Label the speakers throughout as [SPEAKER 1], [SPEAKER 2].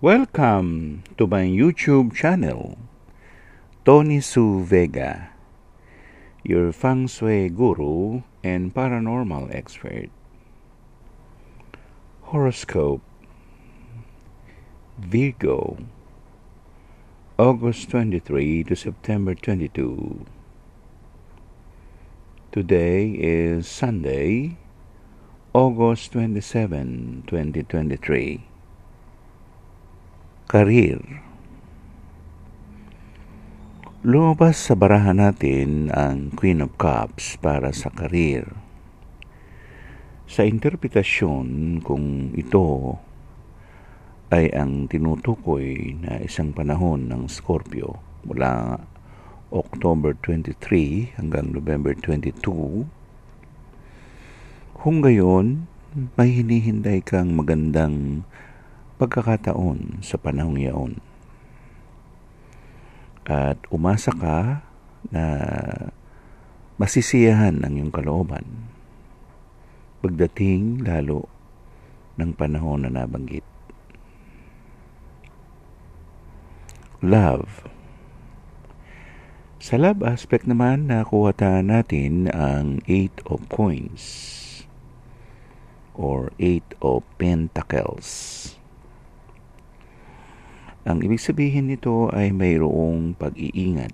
[SPEAKER 1] Welcome to my YouTube channel, Tony Su Vega, your feng shui guru and paranormal expert. Horoscope Virgo, August 23 to September 22. Today is Sunday, August 27, 2023. Career. Lumabas sa barahan natin ang Queen of Cups para sa career. Sa interpretasyon, kung ito ay ang tinutukoy na isang panahon ng Scorpio mula October 23 hanggang November 22, kung gayon, may hinihinday kang magandang pagkakataon sa panahong yaon. At umasa ka na masisiyahan ang iyong kalooban pagdating lalo ng panahon na nabanggit. Love. Sa love aspect naman, nakuha natin ang 8 of Coins or 8 of Pentacles. Ang ibig sabihin nito ay mayroong pag-iingat.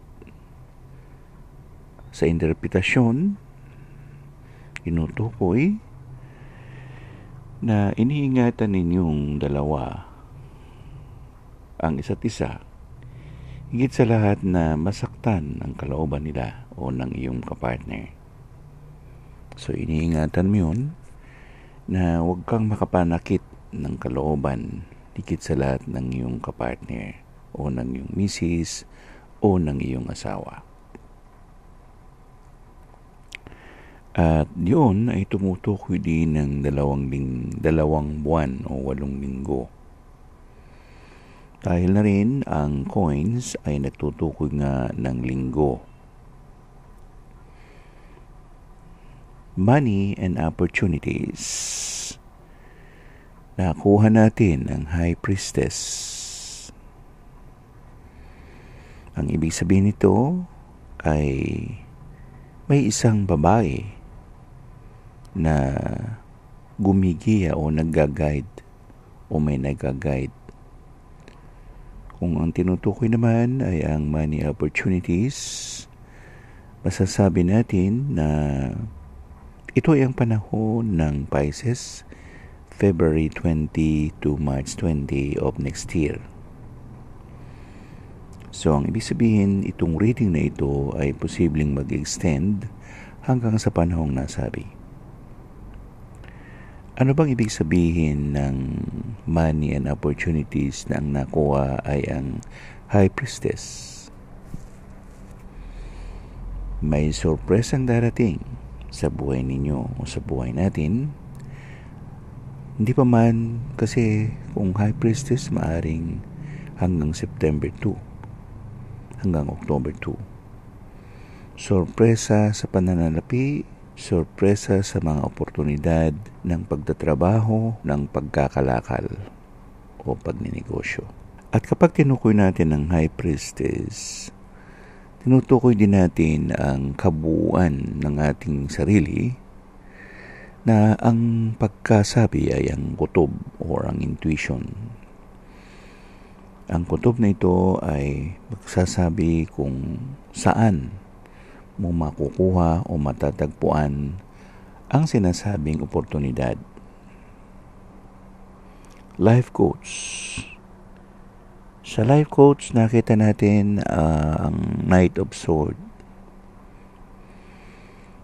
[SPEAKER 1] Sa interpretasyon, tinutukoy na iniingatan ninyong dalawa ang isa't isa, higit sa lahat na masaktan ang kalooban nila o ng iyong kapartner. So iniingatan mo yun na huwag kang makapanakit ng kalooban higit sa lahat ng iyong kapartner o ng iyong misis o ng iyong asawa. At yun ay tumutukoy din ng dalawang buwan o 8 linggo. Dahil na rin ang coins ay nagtutukoy nga ng linggo. Money and opportunities. Nakuha natin ang High Priestess. Ang ibig sabihin nito ay may isang babae na gumigiya o nagga-guide o may nagga-guide. Kung ang tinutukoy naman ay ang money opportunities, masasabi natin na ito ay ang panahon ng Pisces, February 20 to March 20 of next year. So, ang ibig sabihin, itong reading na ito ay posibleng mag-extend hanggang sa panahong nasabi. Ano bang ibig sabihin ng money and opportunities na ang nakuha ay ang High Priestess? May sorpresang darating sa buhay ninyo o sa buhay natin. Hindi pa man kasi kung High Priestess maaring hanggang September 2, hanggang October 2. Sorpresa sa pananalapi, sorpresa sa mga oportunidad ng pagtatrabaho, ng pagkakalakal o pagninegosyo. At kapag tinukoy natin ang High Priestess, tinutukoy din natin ang kabuuan ng ating sarili na ang pagkasabi ay ang kutob or ang intuition. Ang kutob na ito ay magsasabi kung saan mo makukuha o matatagpuan ang sinasabing oportunidad. Life coach. Sa life coach, nakita natin ang Knight of Swords.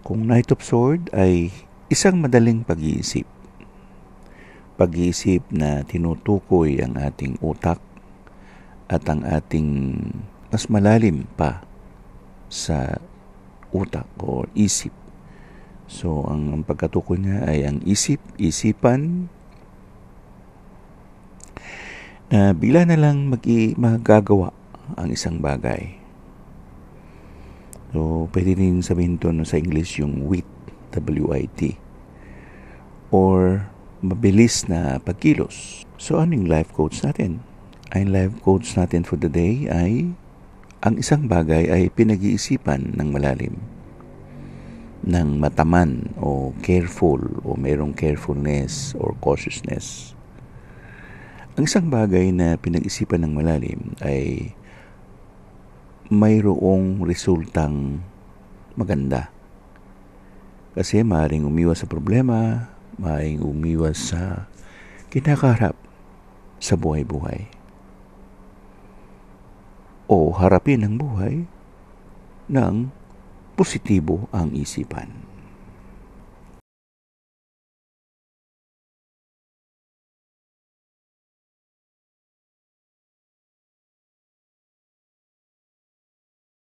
[SPEAKER 1] Kung Knight of Swords ay isang madaling pag-iisip. Pag-iisip na tinutukoy ang ating utak at ang ating mas malalim pa sa utak o isip. So, ang pagkatukoy niya ay ang isipan na bigla na lang magagawa ang isang bagay. So, pwede rin sabihin ito sa English yung wit. WIT or mabilis na pagkilos. So, anong life coach natin? Ang life quotes natin for the day ay, ang isang bagay ay pinag-iisipan ng malalim, ng mataman o careful o mayroong carefulness or cautiousness. Ang isang bagay na pinag-isipan ng malalim ay mayroong resultang maganda. Kasi maaaring umiwas sa problema, maaaring umiwas sa kinakaharap sa buhay-buhay. O harapin ang buhay ng positibo ang isipan.